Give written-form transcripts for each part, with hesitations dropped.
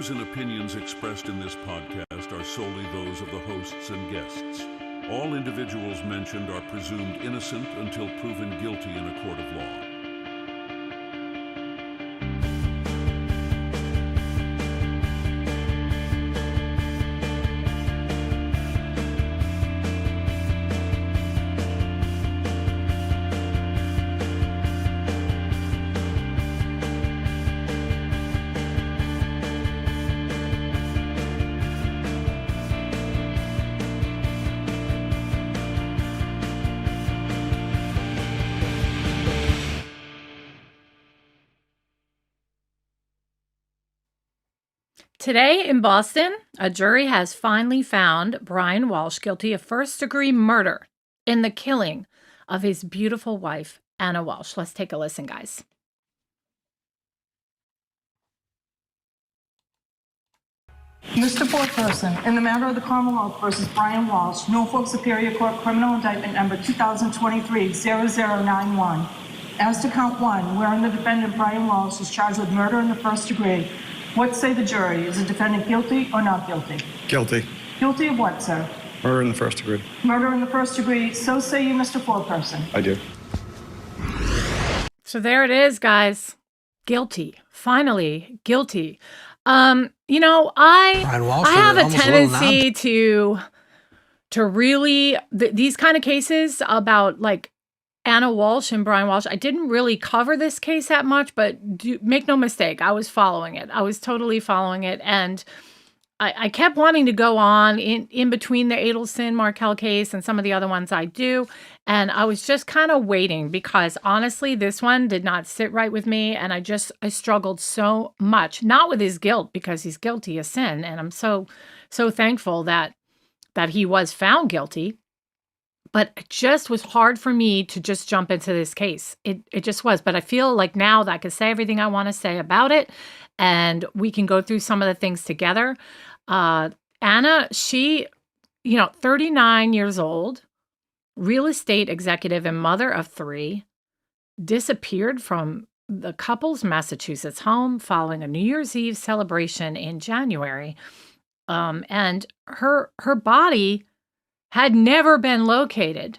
views and opinions expressed in this podcast are solely those of the hosts and guests. All individuals mentioned are presumed innocent until proven guilty in a court of law. Today in Boston, a jury has finally found Brian Walshe guilty of first-degree murder in the killing of his beautiful wife, Anna Walshe. Let's take a listen, guys. Mr. Foreperson, in the matter of the Commonwealth versus Brian Walshe, Norfolk Superior Court Criminal Indictment Number 2023-0091. As to count one, wherein the defendant Brian Walshe is charged with murder in the first degree, what say the jury? Is the defendant guilty or not guilty? Guilty. Guilty of what, sir? Murder in the first degree. Murder in the first degree. So say you, Mr. Foreperson. I do. So there it is, guys. Guilty. Finally, guilty. I have a tendency to really these kind of cases about like Anna Walshe and Brian Walshe. I didn't really cover this case that much, but make no mistake, I was following it. I was totally following it, and I kept wanting to go on in between the Adelson Markell case and some of the other ones I do, and I was just kind of waiting because honestly, this one did not sit right with me, and I struggled so much, not with his guilt because he's guilty of sin, and I'm so thankful that he was found guilty. But it just was hard for me to just jump into this case. It just was. But I feel like now that I can say everything I want to say about it, and we can go through some of the things together. Anna, she, 39 years old, real estate executive and mother of three, disappeared from the couple's Massachusetts home following a New Year's Eve celebration in January. And her body had never been located,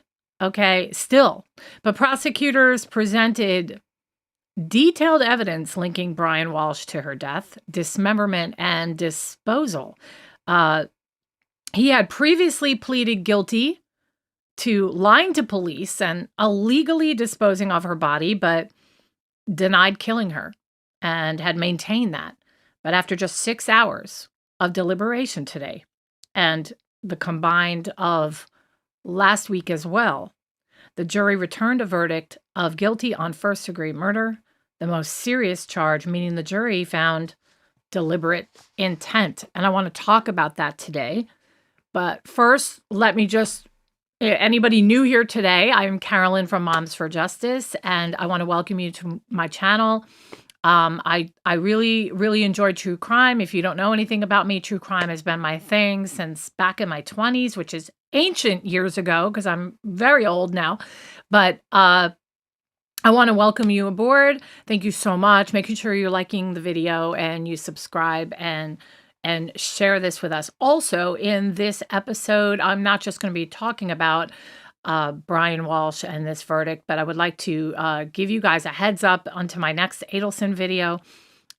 still. But prosecutors presented detailed evidence linking Brian Walshe to her death, dismemberment, and disposal. He had previously pleaded guilty to lying to police and illegally disposing of her body, but denied killing her and had maintained that. But after just 6 hours of deliberation today, and the combined of last week as well, the jury returned a verdict of guilty on first-degree murder, the most serious charge, meaning the jury found deliberate intent. And I want to talk about that today. But first, let me just, anybody new here today, I'm Carolyn from Moms for Justice, and I want to welcome you to my channel. I really, really enjoy true crime. If you don't know anything about me, true crime has been my thing since back in my 20s, which is ancient years ago because I'm very old now. But I want to welcome you aboard. Thank you so much. Making sure you're liking the video and you subscribe and share this with us. Also, in this episode, I'm not just going to be talking about Brian Walshe and this verdict, but I would like to give you guys a heads up onto my next Adelson video,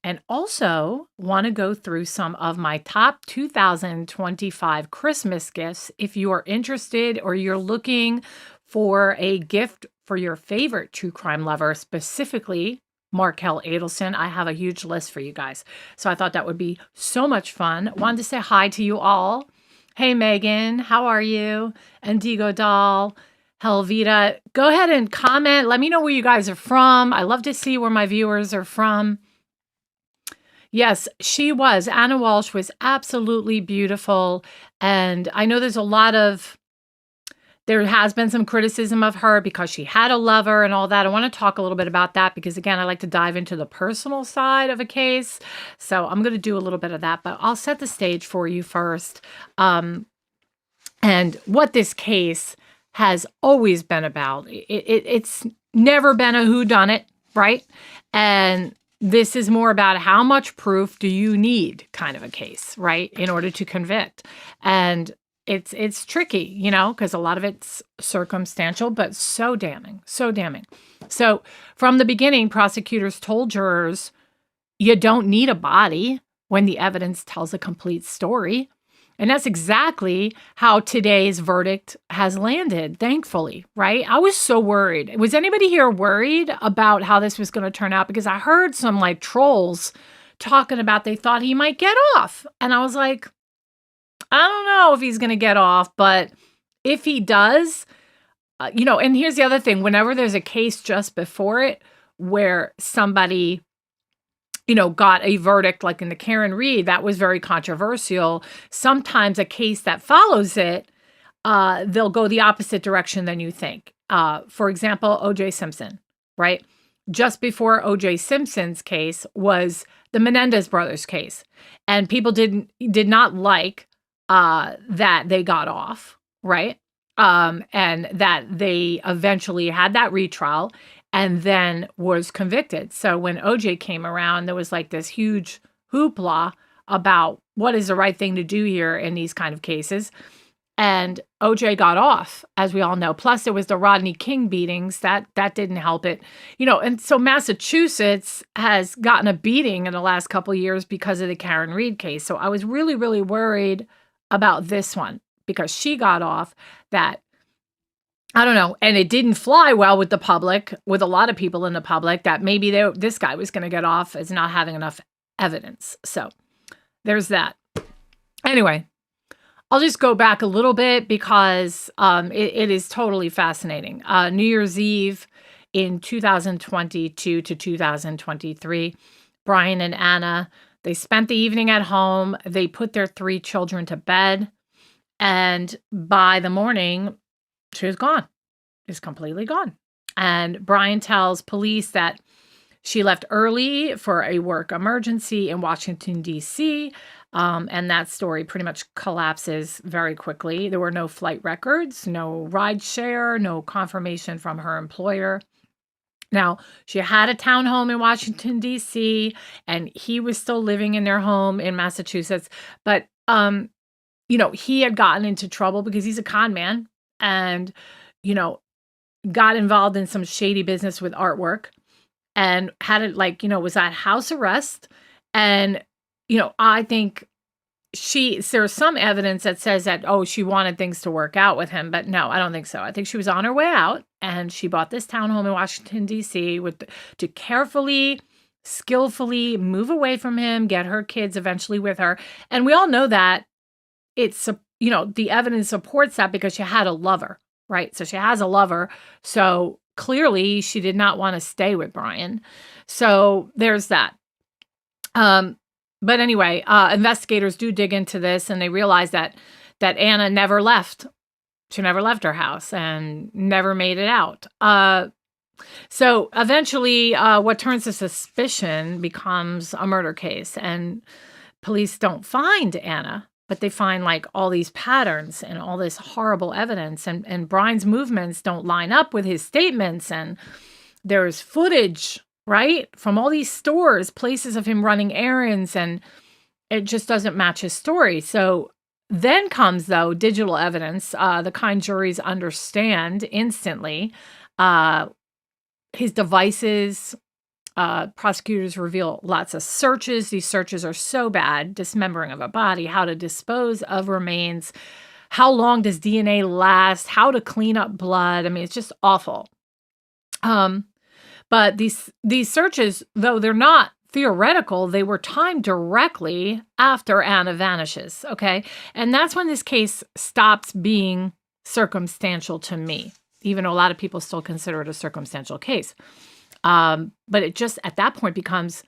and also want to go through some of my top 2025 Christmas gifts. If you are interested or you're looking for a gift for your favorite true crime lover, specifically Markell Adelson, I have a huge list for you guys. So I thought that would be so much fun. Wanted to say hi to you all. Hey, Megan, how are you? Indigo Doll, Helvita. Go ahead and comment. Let me know where you guys are from. I love to see where my viewers are from. Yes, she was. Anna Walshe was absolutely beautiful. And I know there has been some criticism of her because she had a lover and all that. I want to talk a little bit about that because, again, I like to dive into the personal side of a case. So I'm going to do a little bit of that, but I'll set the stage for you first. And what this case has always been about. It's never been a whodunit, right? And this is more about how much proof do you need kind of a case, right, in order to convict. And it's tricky, you know, because a lot of it's circumstantial, but so damning, so damning. So from the beginning, prosecutors told jurors, you don't need a body when the evidence tells a complete story. And that's exactly how today's verdict has landed, thankfully, right? I was so worried. Was anybody here worried about how this was going to turn out? Because I heard some like trolls talking about they thought he might get off. And I was like, I don't know if he's going to get off, but if he does, you know, and here's the other thing. Whenever there's a case just before it where somebody, you know, got a verdict, like in the Karen Reed, that was very controversial. Sometimes a case that follows it, they'll go the opposite direction than you think. For example, O.J. Simpson, right? Just before O.J. Simpson's case was the Menendez brothers case. And people did not like that they got off, right? And that they eventually had that retrial and then was convicted. So when OJ came around, there was like this huge hoopla about what is the right thing to do here in these kind of cases. And OJ got off, as we all know. Plus, there was the Rodney King beatings. That didn't help it. You know, and so Massachusetts has gotten a beating in the last couple of years because of the Karen Reed case. So I was really, really worried about this one because she got off that, I don't know, and it didn't fly well with the public, with a lot of people in the public, that maybe this guy was going to get off as not having enough evidence. So there's that. Anyway, I'll just go back a little bit because it is totally fascinating. New Year's Eve in 2022 to 2023, Brian and Anna, they spent the evening at home. They put their 3 children to bed. And by the morning, she was gone. Just completely gone. And Brian tells police that she left early for a work emergency in Washington, D.C., and that story pretty much collapses very quickly. There were no flight records, no ride share, no confirmation from her employer. Now, she had a townhome in Washington, D.C., and he was still living in their home in Massachusetts. But, you know, he had gotten into trouble because he's a con man and, you know, got involved in some shady business with artwork and had it like, you know, was at house arrest. And, you know, I think there's some evidence that says that, oh, she wanted things to work out with him. But no, I don't think so. I think she was on her way out and she bought this townhome in Washington, D.C. to carefully, skillfully move away from him, get her kids eventually with her. And we all know that it's, you know, the evidence supports that because she had a lover, right? So she has a lover. So clearly she did not want to stay with Brian. So there's that. But anyway, investigators do dig into this and they realize that Anna never left. She never left her house and never made it out. So eventually what turns to suspicion becomes a murder case, and police don't find Anna, but they find like all these patterns and all this horrible evidence, and Brian's movements don't line up with his statements, and there's footage, right, from all these stores, places of him running errands, and it just doesn't match his story. So then comes, though, digital evidence, the kind juries understand instantly. His devices, prosecutors reveal lots of searches. These searches are so bad: dismembering of a body, how to dispose of remains, how long does DNA last, how to clean up blood. I mean, it's just awful. But these searches, though they're not theoretical, they were timed directly after Anna vanishes, okay? And that's when this case stops being circumstantial to me, even though a lot of people still consider it a circumstantial case. But it just, at that point, becomes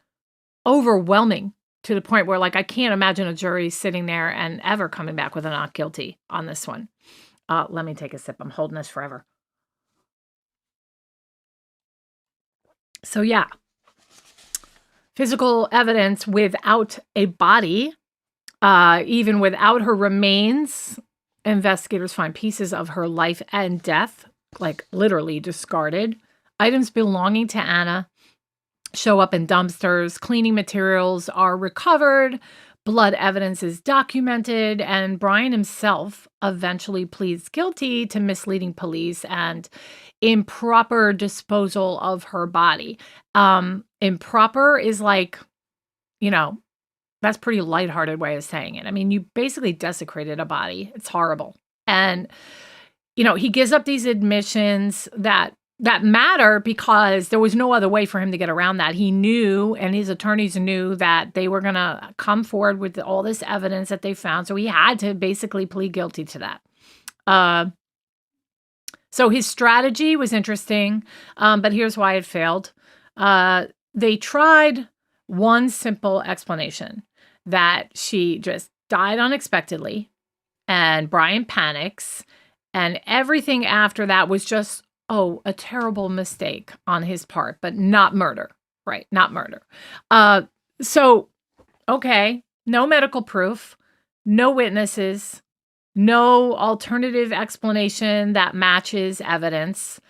overwhelming to the point where, like, I can't imagine a jury sitting there and ever coming back with a not guilty on this one. Let me take a sip. I'm holding this forever. So yeah, physical evidence without a body, even without her remains, investigators find pieces of her life and death, like literally discarded, items belonging to Anna. show up in dumpsters. Cleaning materials are recovered. Blood evidence is documented. And Brian himself eventually pleads guilty to misleading police and improper disposal of her body. Improper is like, that's pretty lighthearted way of saying it. I mean, you basically desecrated a body. It's horrible. And, he gives up these admissions that matter because there was no other way for him to get around that. He knew, and his attorneys knew, that they were going to come forward with all this evidence that they found. So he had to basically plead guilty to that. So his strategy was interesting, but here's why it failed. They tried one simple explanation, that she just died unexpectedly and Brian panics, and everything after that was just, a terrible mistake on his part, but not murder, right? Not murder. So, okay, no medical proof, no witnesses, no alternative explanation that matches evidence.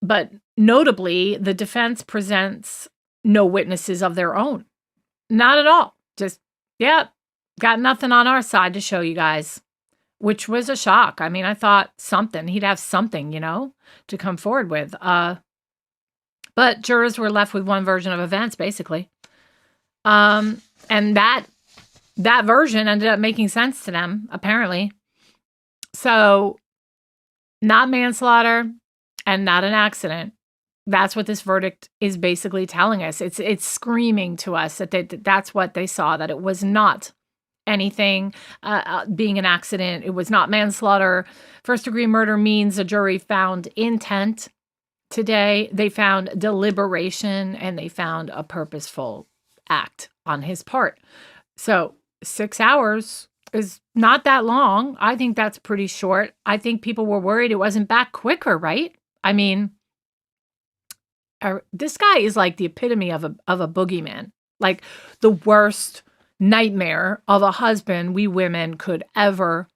But notably, the defense presents no witnesses of their own. Not at all. Just, got nothing on our side to show you guys, which was a shock. I mean, I thought he'd have something, to come forward with. But jurors were left with one version of events, basically. And that version ended up making sense to them, apparently. So, not manslaughter and not an accident. That's what this verdict is basically telling us. It's screaming to us that that's what they saw, that it was not anything being an accident. It was not manslaughter. First-degree murder means a jury found intent. Today, they found deliberation, and they found a purposeful act on his part. So 6 hours is not that long. I think that's pretty short. I think people were worried it wasn't back quicker, right? I mean, this guy is like the epitome of a boogeyman, like the worst nightmare of a husband we women could ever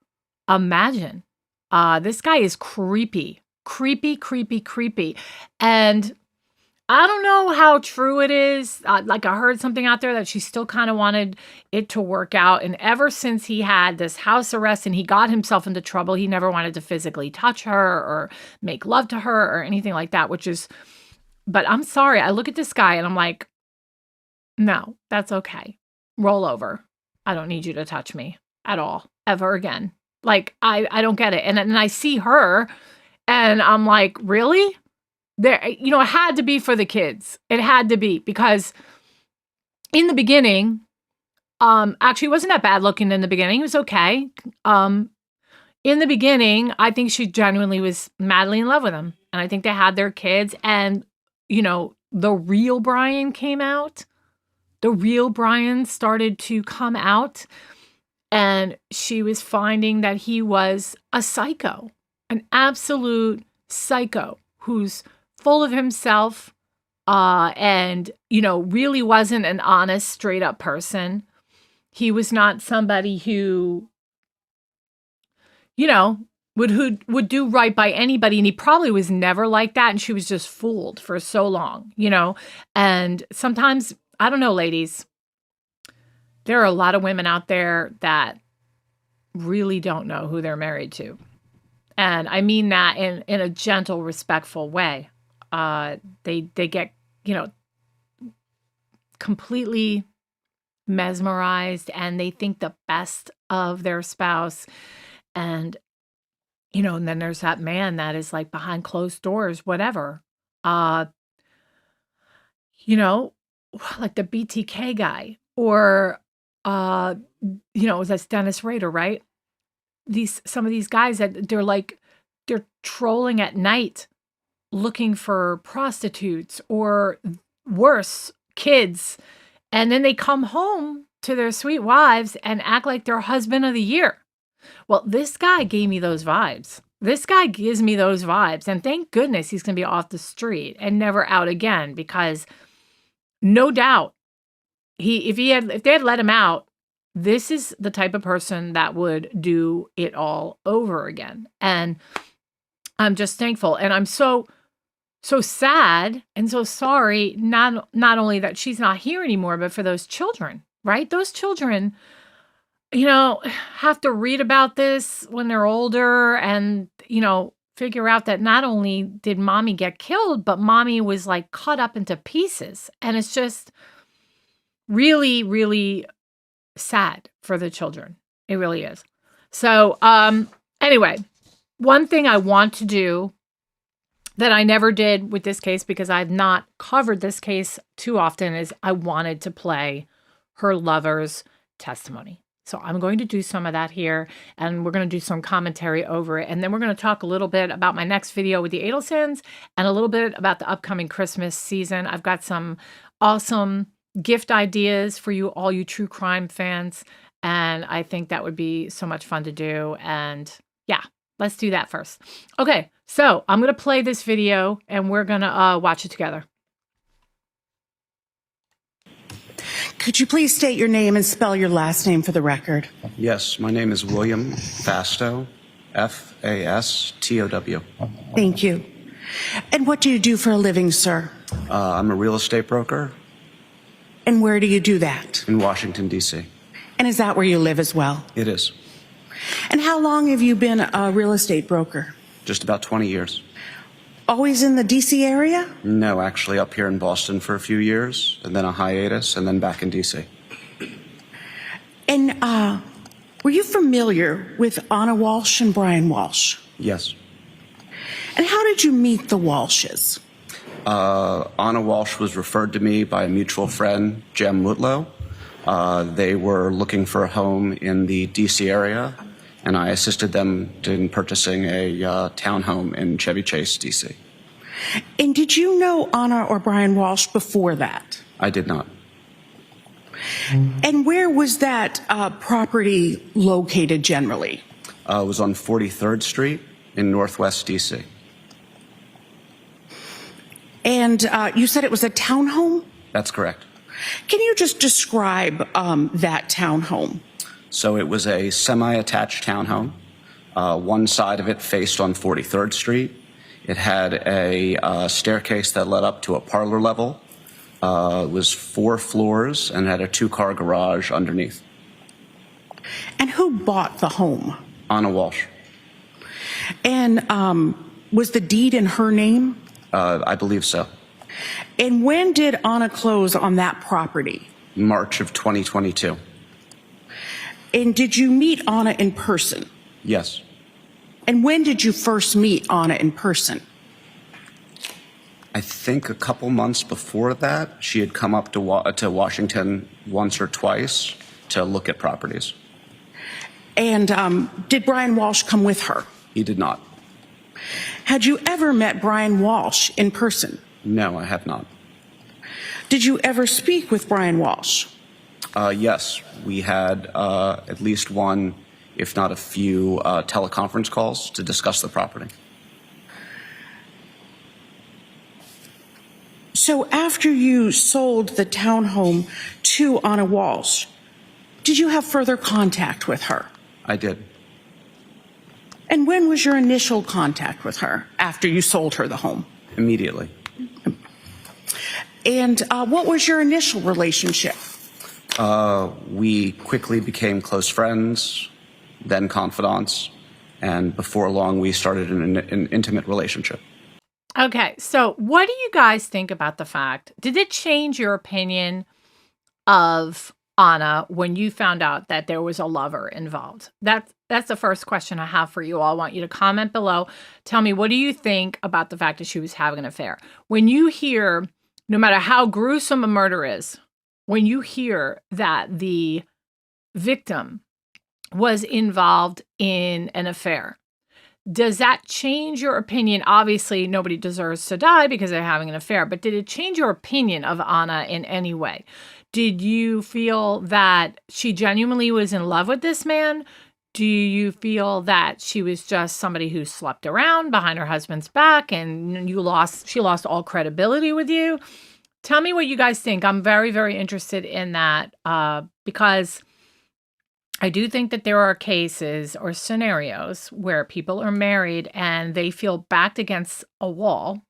imagine. This guy is creepy. And I don't know how true it is. I heard something out there that she still kind of wanted it to work out. And ever since he had this house arrest and he got himself into trouble, he never wanted to physically touch her or make love to her or anything like that, but I'm sorry. I look at this guy and I'm like, no, that's okay. Roll over. I don't need you to touch me at all, ever again. Like, I don't get it. And then I see her and I'm like, really? There, it had to be for the kids. It had to be, because in the beginning, actually he wasn't that bad looking in the beginning. He was okay. In the beginning, I think she genuinely was madly in love with him. And I think they had their kids, and, the real Brian came out. The real Brian started to come out, and she was finding that he was a psycho, an absolute psycho who's full of himself, and, really wasn't an honest, straight up person. He was not somebody who, would do right by anybody. And he probably was never like that. And she was just fooled for so long, and sometimes, I don't know, ladies, there are a lot of women out there that really don't know who they're married to. And I mean that in a gentle, respectful way. They get, completely mesmerized, and they think the best of their spouse. And, and then there's that man that is like behind closed doors, whatever. Like the BTK guy, or, that's Dennis Rader, right? Some of these guys that they're trolling at night looking for prostitutes or worse, kids. And then they come home to their sweet wives and act like they're husband of the year. Well, this guy gave me those vibes. This guy gives me those vibes. And thank goodness he's going to be off the street and never out again, because no doubt if they had let him out, this is the type of person that would do it all over again. And I'm just thankful. And I'm so so sad and so sorry, not only that she's not here anymore, but for those children, right? Those children, have to read about this when they're older and, figure out that not only did mommy get killed, but mommy was like cut up into pieces. And it's just really, really sad for the children. It really is. So, anyway, one thing I want to do that I never did with this case, because I've not covered this case too often, is I wanted to play her lover's testimony. So I'm going to do some of that here, and we're going to do some commentary over it. And then we're going to talk a little bit about my next video with the Adelsons and a little bit about the upcoming Christmas season. I've got some awesome gift ideas for you, all you true crime fans. And I think that would be so much fun to do. And yeah, let's do that first. Okay, so I'm going to play this video and we're going to watch it together. Could you please state your name and spell your last name for the record? Yes, my name is William Fastow, Fastow. Thank you. And what do you do for a living, sir? I'm a real estate broker. And where do you do that? In Washington, D.C. And is that where you live as well? It is. And how long have you been a real estate broker? Just about 20 years. Always in the D.C. area? No, actually up here in Boston for a few years, and then a hiatus, and then back in D.C. And were you familiar with Anna Walsh and Brian Walsh? Yes. And how did you meet the Walshes? Anna Walsh was referred to me by a mutual friend, Jem Mutlow. They were looking for a home in the D.C. area, and I assisted them in purchasing a townhome in Chevy Chase, D.C. And did you know Anna or Brian Walsh before that? I did not. And where was that property located generally? It was on 43rd Street in Northwest D.C. And you said it was a townhome? That's correct. Can you just describe that townhome? So it was a semi-attached townhome. One side of it faced on 43rd Street. It had a staircase that led up to a parlor level. It was 4 floors and had a 2-car garage underneath. And who bought the home? Anna Walsh. And was the deed in her name? I believe so. And when did Anna close on that property? March of 2022. And did you meet Anna in person? Yes. And when did you first meet Anna in person? I think a couple months before that, she had come up to Washington once or twice to look at properties. And did Brian Walsh come with her? He did not. Had you ever met Brian Walsh in person? No, I have not. Did you ever speak with Brian Walsh? Yes, we had at least one, if not a few, teleconference calls to discuss the property. So after you sold the townhome to Anna Walsh, did you have further contact with her? I did. And when was your initial contact with her after you sold her the home? Immediately. And what was your initial relationship? We quickly became close friends, then confidants, and before long we started an intimate relationship. Okay, so what do you guys think about the fact? Did it change your opinion of Anna when you found out that there was a lover involved? That's the first question I have for you all. I want you to comment below. Tell me, what do you think about the fact that she was having an affair? When you hear, no matter how gruesome a murder is, when you hear that the victim was involved in an affair, does that change your opinion? Obviously, nobody deserves to die because they're having an affair, but did it change your opinion of Anna in any way? Did you feel that she genuinely was in love with this man? Do you feel that she was just somebody who slept around behind her husband's back and she lost all credibility with you? Tell me what you guys think. I'm very, very interested in that because I do think that there are cases or scenarios where people are married and they feel backed against a wall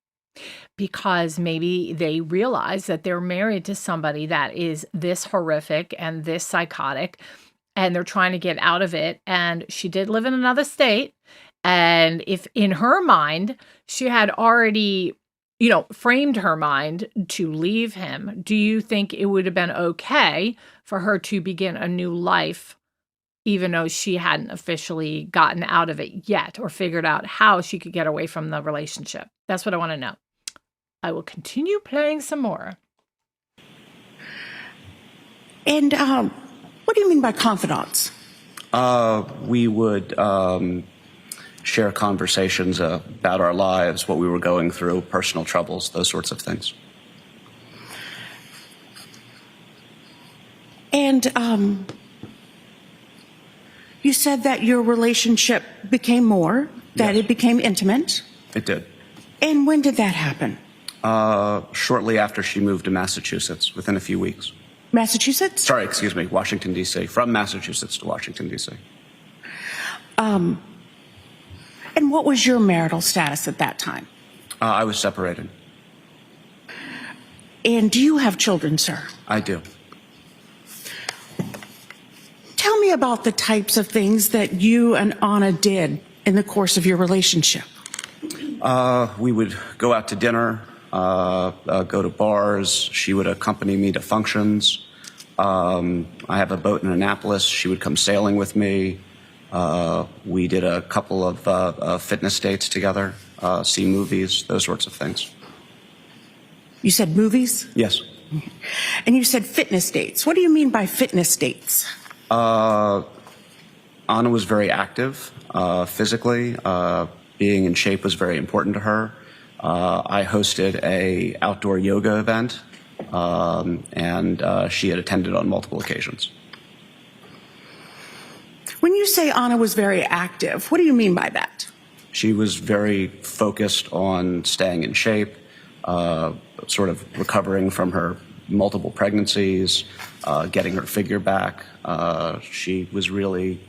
because maybe they realize that they're married to somebody that is this horrific and this psychotic, and they're trying to get out of it. And she did live in another state. And if in her mind, she had already, framed her mind to leave him, do you think it would have been okay for her to begin a new life, even though she hadn't officially gotten out of it yet or figured out how she could get away from the relationship? That's what I want to know. I will continue playing some more. And what do you mean by confidants? We would share conversations about our lives, what we were going through, personal troubles, those sorts of things. And you said that your relationship became more, that Yes. it became intimate. It did. And when did that happen? Shortly after she moved to Massachusetts, within a few weeks. Massachusetts? Sorry, excuse me, Washington, D.C., from Massachusetts to Washington, D.C. And what was your marital status at that time? I was separated. And do you have children, sir? I do. Tell me about the types of things that you and Anna did in the course of your relationship. We would go out to dinner, go to bars. She would accompany me to functions. I have a boat in Annapolis. She would come sailing with me. We did a couple of fitness dates together, see movies, those sorts of things. You said movies? Yes. And you said fitness dates. What do you mean by fitness dates? Anna was very active physically. Being in shape was very important to her. I hosted a outdoor yoga event, and she had attended on multiple occasions. When you say Anna was very active, what do you mean by that? She was very focused on staying in shape, sort of recovering from her multiple pregnancies, getting her figure back. She was really,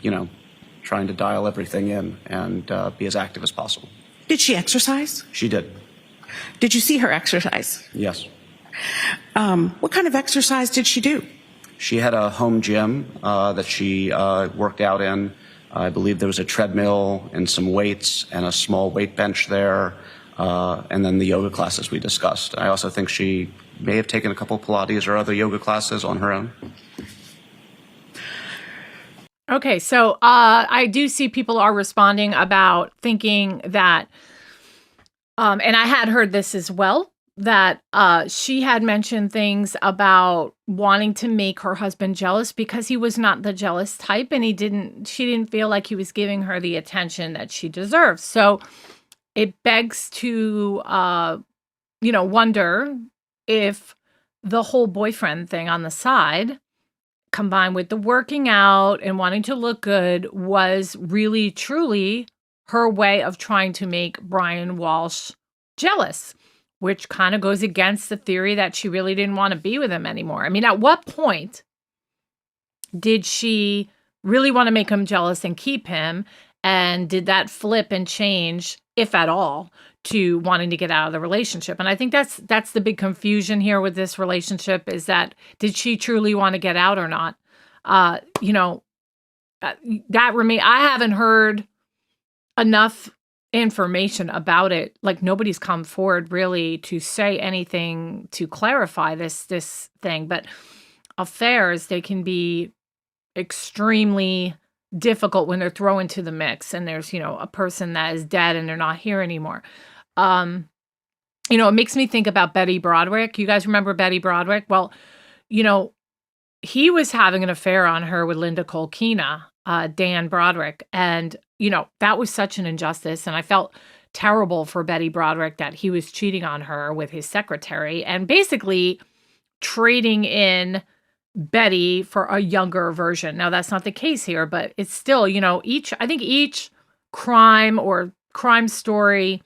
trying to dial everything in and be as active as possible. Did she exercise? She did. Did you see her exercise? Yes. What kind of exercise did she do? She had a home gym that she worked out in. I believe there was a treadmill and some weights and a small weight bench there, and then the yoga classes we discussed. I also think she may have taken a couple Pilates or other yoga classes on her own. Okay, so I do see people are responding about thinking that, and I had heard this as well, that she had mentioned things about wanting to make her husband jealous because he was not the jealous type, and she didn't feel like he was giving her the attention that she deserves. So it begs to, wonder if the whole boyfriend thing on the side, combined with the working out and wanting to look good, was really, truly her way of trying to make Brian Walshe jealous, which kind of goes against the theory that she really didn't want to be with him anymore. I mean, at what point did she really want to make him jealous and keep him? And did that flip and change, if at all, to wanting to get out of the relationship? And I think that's the big confusion here with this relationship, is that did she truly want to get out or not? That I haven't heard enough information about it. Like, nobody's come forward really to say anything to clarify this thing. But affairs, they can be extremely difficult when they're thrown into the mix and there's, a person that is dead and they're not here anymore. It makes me think about Betty Broderick. You guys remember Betty Broderick? Well, he was having an affair on her with Linda Kolkina, Dan Broderick. And, that was such an injustice. And I felt terrible for Betty Broderick that he was cheating on her with his secretary and basically trading in Betty for a younger version. Now, that's not the case here, but it's still, I think each crime or crime story,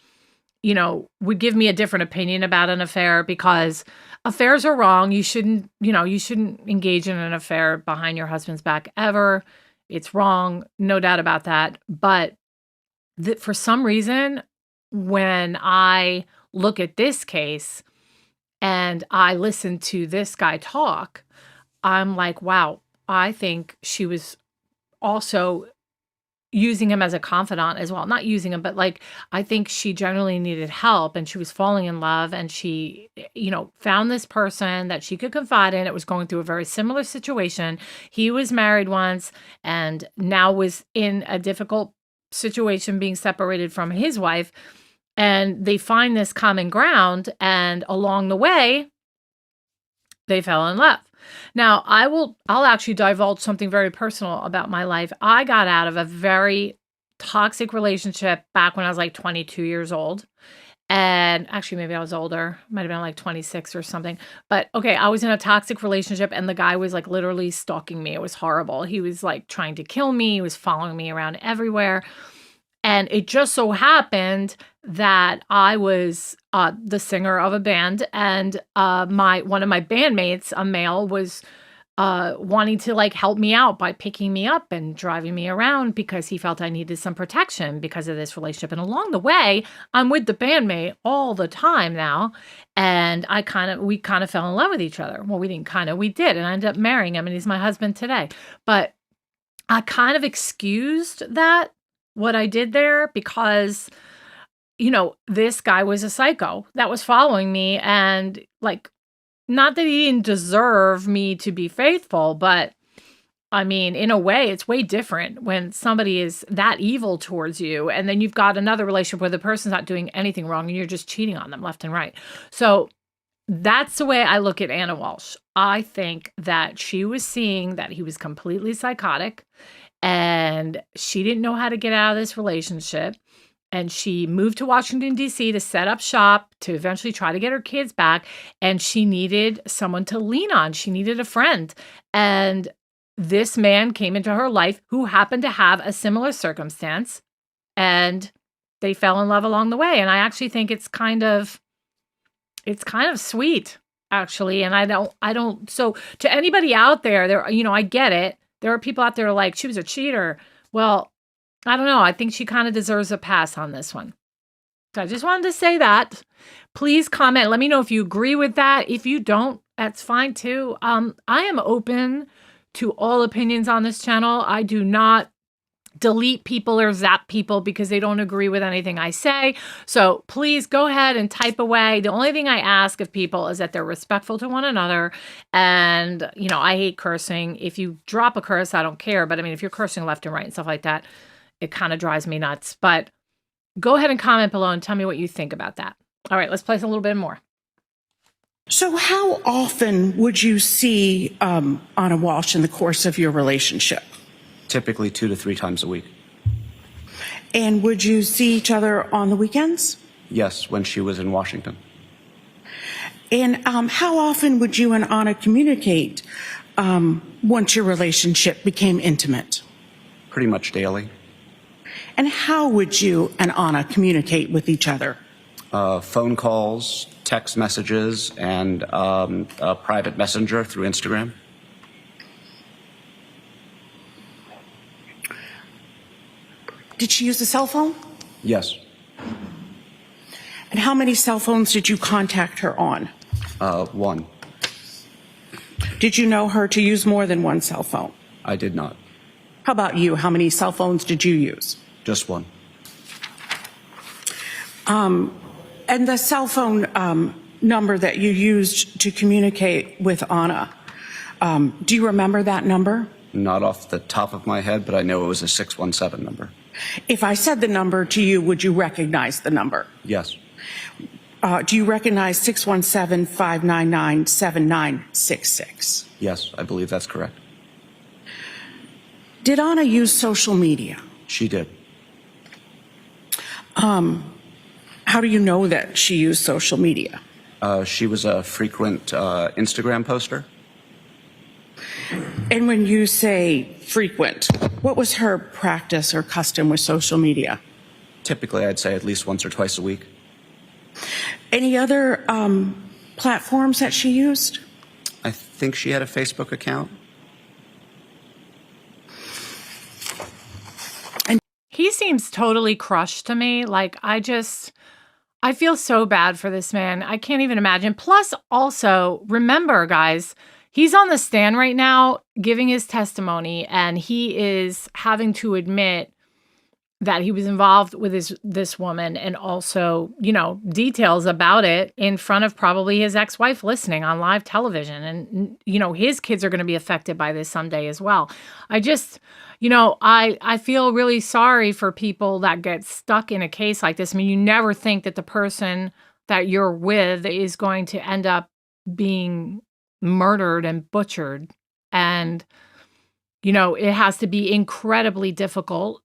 would give me a different opinion about an affair, because affairs are wrong. You shouldn't engage in an affair behind your husband's back ever. It's wrong, no doubt about that. But for some reason, when I look at this case and I listen to this guy talk, I'm like, wow, I think she was also using him as a confidant as well. Not using him, but like, I think she generally needed help and she was falling in love and she, found this person that she could confide in. It was going through a very similar situation. He was married once and now was in a difficult situation being separated from his wife. And they find this common ground. And along the way, they fell in love. Now, I'll actually divulge something very personal about my life. I got out of a very toxic relationship back when I was like 22 years old. And actually, maybe I was older. Might have been like 26 or something. But okay, I was in a toxic relationship and the guy was like literally stalking me. It was horrible. He was like trying to kill me. He was following me around everywhere. And it just so happened that I was the singer of a band, and one of my bandmates, a male, was wanting to like help me out by picking me up and driving me around because he felt I needed some protection because of this relationship. And along the way, I'm with the bandmate all the time now, and we kind of fell in love with each other. Well, we did, and I ended up marrying him, and he's my husband today. But I kind of excused what I did there because, this guy was a psycho that was following me and like, not that he didn't deserve me to be faithful, but I mean, in a way, it's way different when somebody is that evil towards you. And then you've got another relationship where the person's not doing anything wrong and you're just cheating on them left and right. So that's the way I look at Anna Walshe. I think that she was seeing that he was completely psychotic and she didn't know how to get out of this relationship. And she moved to Washington, D.C. to set up shop to eventually try to get her kids back. And she needed someone to lean on. She needed a friend. And this man came into her life who happened to have a similar circumstance. And they fell in love along the way. And I actually think it's kind of sweet, actually. And I don't. So to anybody out there, I get it. There are people out there like, she was a cheater. Well, I don't know. I think she kind of deserves a pass on this one. So I just wanted to say that. Please comment. Let me know if you agree with that. If you don't, that's fine too. I am open to all opinions on this channel. I do not delete people or zap people because they don't agree with anything I say. So please go ahead and type away. The only thing I ask of people is that they're respectful to one another. And, I hate cursing. If you drop a curse, I don't care. But I mean, if you're cursing left and right and stuff like that, it kind of drives me nuts. But go ahead and comment below and tell me what you think about that. All right, let's play a little bit more. So how often would you see Anna Walshe in the course of your relationship? Typically 2 to 3 times a week. And would you see each other on the weekends? Yes, when she was in Washington. And how often would you and Anna communicate once your relationship became intimate? Pretty much daily. And how would you and Anna communicate with each other? Phone calls, text messages, and a private messenger through Instagram. Did she use a cell phone? Yes. And how many cell phones did you contact her on? 1. Did you know her to use more than one cell phone? I did not. How about you? How many cell phones did you use? Just 1. And the cell phone number that you used to communicate with Anna, do you remember that number? Not off the top of my head, but I know it was a 617 number. If I said the number to you, would you recognize the number? Yes. Do you recognize 617-599-7966? Yes, I believe that's correct. Did Anna use social media? She did. How do you know that she used social media? She was a frequent Instagram poster. And when you say frequent, what was her practice or custom with social media? Typically, I'd say at least once or twice a week. Any other platforms that she used? I think she had a Facebook account. He seems totally crushed to me. Like, I I feel so bad for this man. I can't even imagine. Plus, also, remember, guys, he's on the stand right now giving his testimony, and he is having to admit that he was involved with this woman, and also, details about it in front of probably his ex-wife listening on live television. And, his kids are going to be affected by this someday as well. I just, I feel really sorry for people that get stuck in a case like this. I mean, you never think that the person that you're with is going to end up being murdered and butchered. And, it has to be incredibly difficult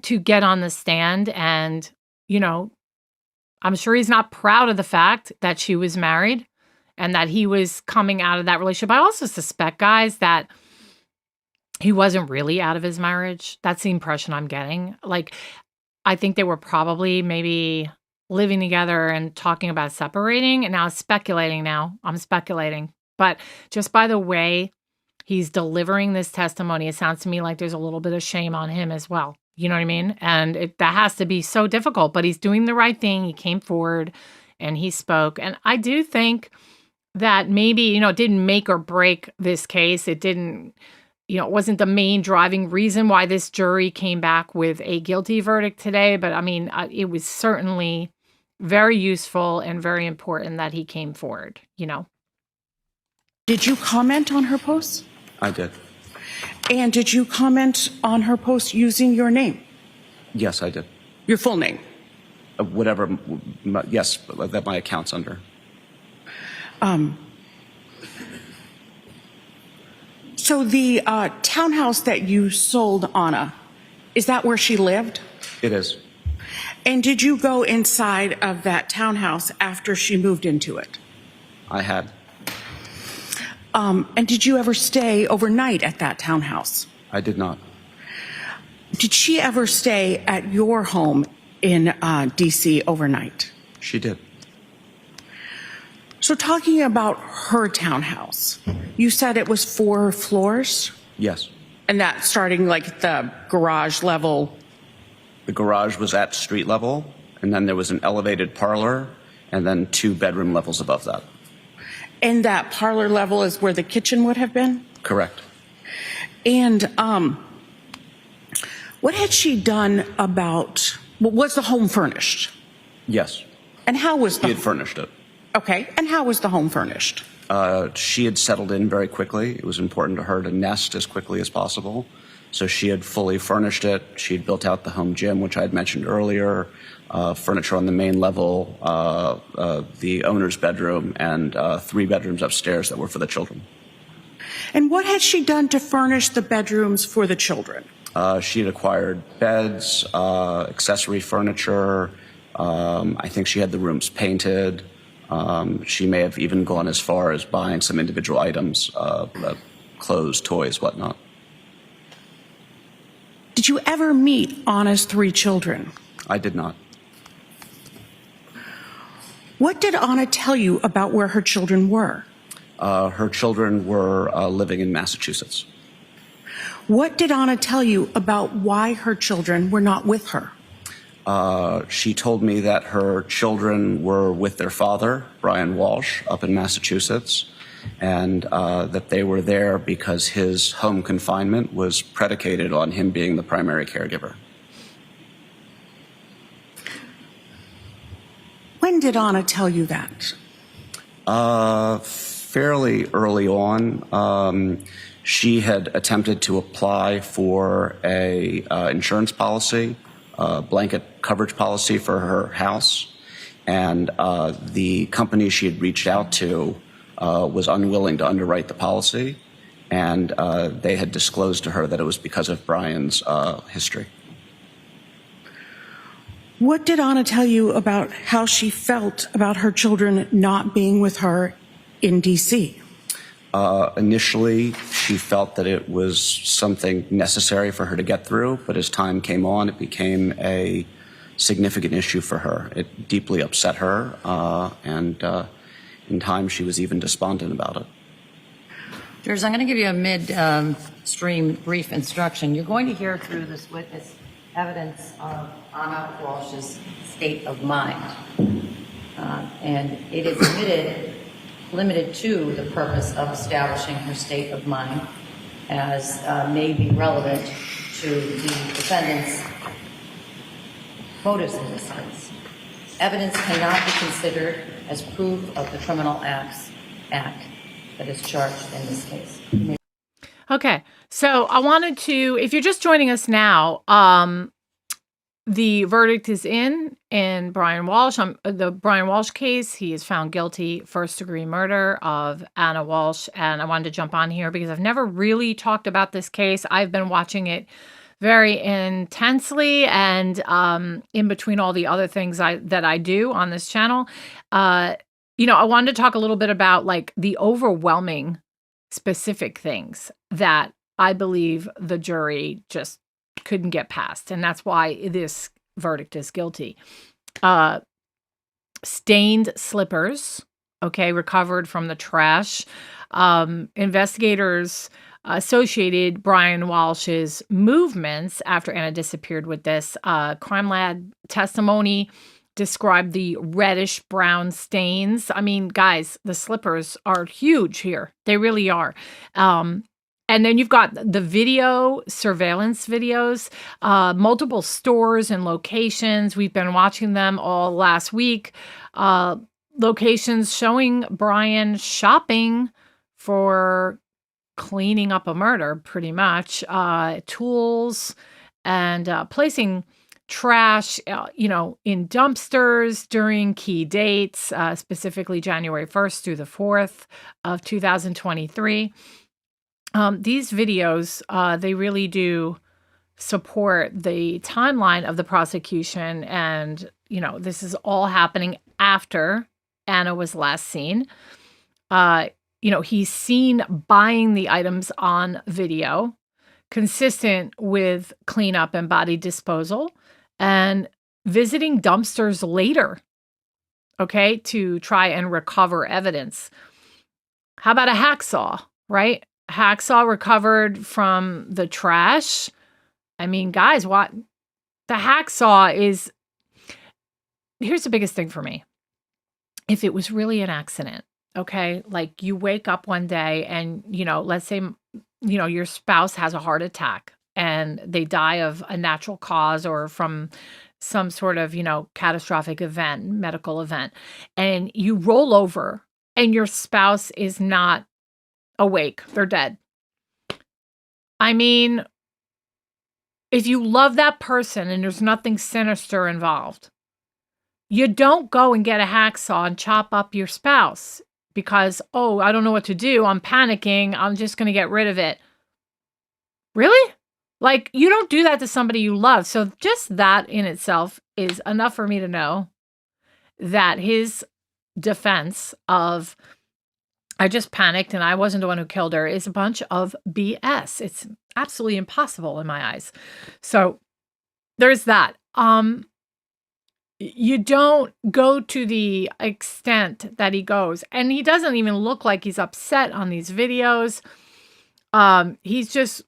to get on the stand. And, I'm sure he's not proud of the fact that she was married and that he was coming out of that relationship. I also suspect, guys, that he wasn't really out of his marriage. That's the impression I'm getting. Like, I think they were probably maybe living together and talking about separating. And now I'm speculating. But just by the way he's delivering this testimony, it sounds to me like there's a little bit of shame on him as well. You know what I mean? And that has to be so difficult, but he's doing the right thing. He came forward and he spoke. And I do think that maybe, it didn't make or break this case. It didn't, it wasn't the main driving reason why this jury came back with a guilty verdict today. But I mean, it was certainly very useful and very important that he came forward, Did you comment on her posts? I did. And did you comment on her post using your name? Yes, I did. Your full name? Yes, that my account's under. So the townhouse that you sold Anna, is that where she lived? It is. And did you go inside of that townhouse after she moved into it? I had. And did you ever stay overnight at that townhouse? I did not. Did she ever stay at your home in D.C. overnight? She did. So talking about her townhouse, you said it was 4 floors? Yes. And that starting like the garage level? The garage was at street level, and then there was an elevated parlor, and then 2 bedroom levels above that. And that parlor level is where the kitchen would have been? Correct. And what had she done about, was the home furnished? Yes. And how was She had furnished it. Okay, and how was the home furnished? She had settled in very quickly. It was important to her to nest as quickly as possible. So she had fully furnished it. She had built out the home gym, which I had mentioned earlier, furniture on the main level, the owner's bedroom, and 3 bedrooms upstairs that were for the children. And what had she done to furnish the bedrooms for the children? She had acquired beds, accessory furniture. I think she had the rooms painted. She may have even gone as far as buying some individual items, clothes, toys, whatnot. Did you ever meet Anna's 3 children? I did not. What did Anna tell you about where her children were? Her children were living in Massachusetts. What did Anna tell you about why her children were not with her? She told me that her children were with their father, Brian Walshe, up in Massachusetts, and that they were there because his home confinement was predicated on him being the primary caregiver. When did Anna tell you that? Fairly early on. She had attempted to apply for a insurance policy, blanket coverage policy for her house, and the company she had reached out to was unwilling to underwrite the policy, and they had disclosed to her that it was because of Brian's history. What did Anna tell you about how she felt about her children not being with her in D.C.? Initially, she felt that it was something necessary for her to get through, but as time came on, it became a significant issue for her. It deeply upset her, and in time, she was even despondent about it. Jurors, I'm going to give you a mid-stream brief instruction. You're going to hear through this witness evidence of Anna Walsh's state of mind. And it is limited to the purpose of establishing her state of mind, as may be relevant to the defendant's motives in this case. Evidence cannot be considered as proof of the criminal act that is charged in this case. Okay, so I wanted to, if you're just joining us now, the verdict is in Brian Walshe. The Brian Walshe case, he is found guilty first-degree murder of Anna Walshe, and I wanted to jump on here because I've never really talked about this case. I've been watching it very intensely, and in between all the other things that I do on this channel, I wanted to talk a little bit about like the overwhelming specific things that I believe the jury just couldn't get past, and that's why this verdict is guilty. Stained slippers, recovered from the trash. Investigators associated Brian Walshe's movements after Anna disappeared with this. Crime lab testimony described the reddish brown stains. I mean, guys, the slippers are huge here. They really are. And then you've got the surveillance videos, multiple stores and locations. We've been watching them all last week. Locations showing Brian shopping for cleaning up a murder, pretty much. Tools and placing trash, in dumpsters during key dates, specifically January 1st through the 4th of 2023. These videos, they really do support the timeline of the prosecution. And, this is all happening after Anna was last seen. He's seen buying the items on video, consistent with cleanup and body disposal, and visiting dumpsters later, to try and recover evidence. How about a hacksaw, right? Hacksaw recovered from the trash. I mean, guys, what the hacksaw is, here's the biggest thing for me. If it was really an accident, like you wake up one day and, let's say, your spouse has a heart attack and they die of a natural cause or from some sort of, catastrophic event, medical event, and you roll over and your spouse is not awake, they're dead. I mean, if you love that person and there's nothing sinister involved, you don't go and get a hacksaw and chop up your spouse because, I don't know what to do. I'm panicking. I'm just going to get rid of it. Really? Like, you don't do that to somebody you love. So just that in itself is enough for me to know that his defense of, I just panicked and I wasn't the one who killed her, is a bunch of BS. It's absolutely impossible in my eyes. So there's that. You don't go to the extent that he goes. And he doesn't even look like he's upset on these videos. He's just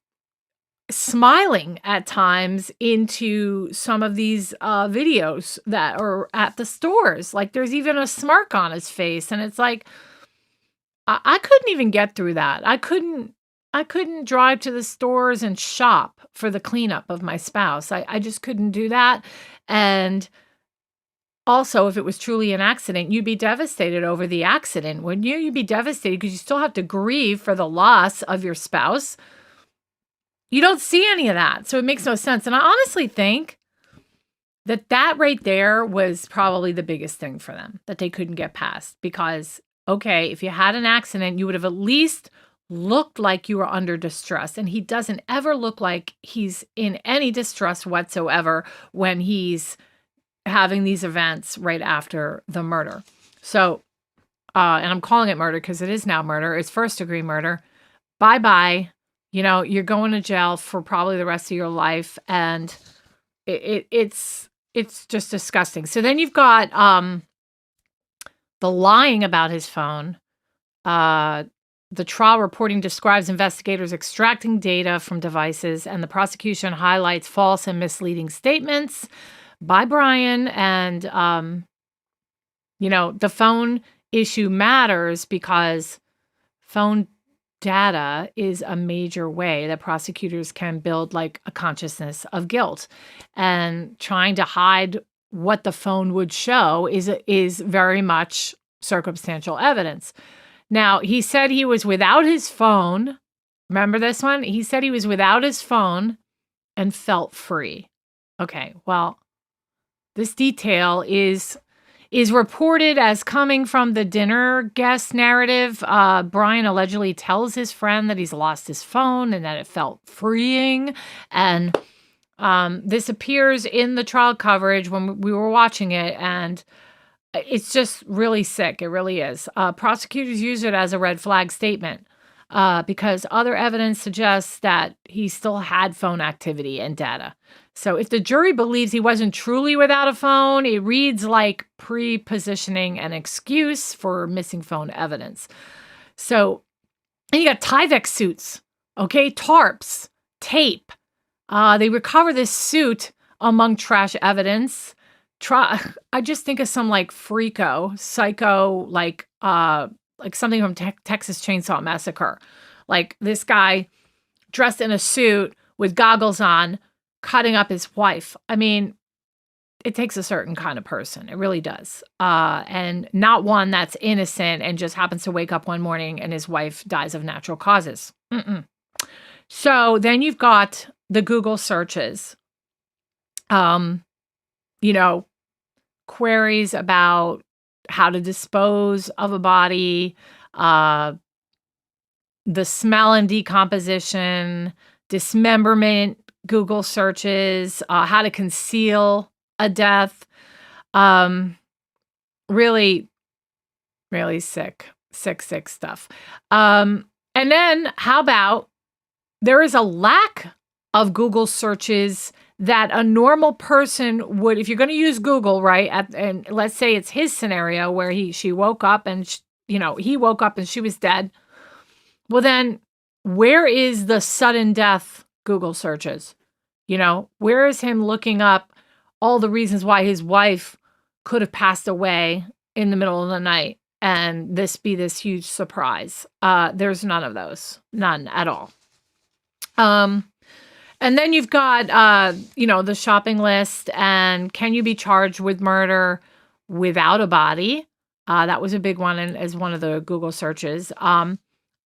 smiling at times into some of these videos that are at the stores. Like there's even a smirk on his face. And it's like, I couldn't even get through that. I couldn't drive to the stores and shop for the cleanup of my spouse. I just couldn't do that. And also, if it was truly an accident, you'd be devastated over the accident, wouldn't you? You'd be devastated because you still have to grieve for the loss of your spouse. You don't see any of that. So it makes no sense. And I honestly think that right there was probably the biggest thing for them that they couldn't get past. Because, if you had an accident, you would have at least looked like you were under distress. And he doesn't ever look like he's in any distress whatsoever when he's having these events right after the murder. So, and I'm calling it murder because it is now murder. It's first-degree murder. Bye-bye. You're going to jail for probably the rest of your life. And it's just disgusting. So then you've got the lying about his phone. The trial reporting describes investigators extracting data from devices, and the prosecution highlights false and misleading statements by Brian and The phone issue matters because phone data is a major way that prosecutors can build like a consciousness of guilt, and trying to hide what the phone would show is very much circumstantial evidence. Now, he said he was without his phone. Remember this one? He said he was without his phone and felt free. Okay, well, this detail is reported as coming from the dinner guest narrative. Brian allegedly tells his friend that he's lost his phone and that it felt freeing. And this appears in the trial coverage when we were watching it, and it's just really sick. It really is. Prosecutors use it as a red flag statement because other evidence suggests that he still had phone activity and data. So if the jury believes he wasn't truly without a phone, it reads like pre-positioning an excuse for missing phone evidence. So and you got Tyvek suits, okay, tarps, tape. They recover this suit among trash evidence. I just think of some like psycho, like something from Texas Chainsaw Massacre. Like this guy dressed in a suit with goggles on, cutting up his wife. I mean, it takes a certain kind of person. It really does. And not one that's innocent and just happens to wake up one morning and his wife dies of natural causes. So then you've got the Google searches. Queries about how to dispose of a body, the smell and decomposition, dismemberment, Google searches, how to conceal a death. Really, really sick stuff. And then how about there is a lack of Google searches that a normal person would, if you're going to use Google, right? And let's say it's his scenario where he woke up and, he woke up and she was dead. Well, then where is the sudden death Google searches? Where is him looking up all the reasons why his wife could have passed away in the middle of the night and this be this huge surprise? There's none of those. None at all. And then you've got, the shopping list and can you be charged with murder without a body? That was a big one as one of the Google searches. And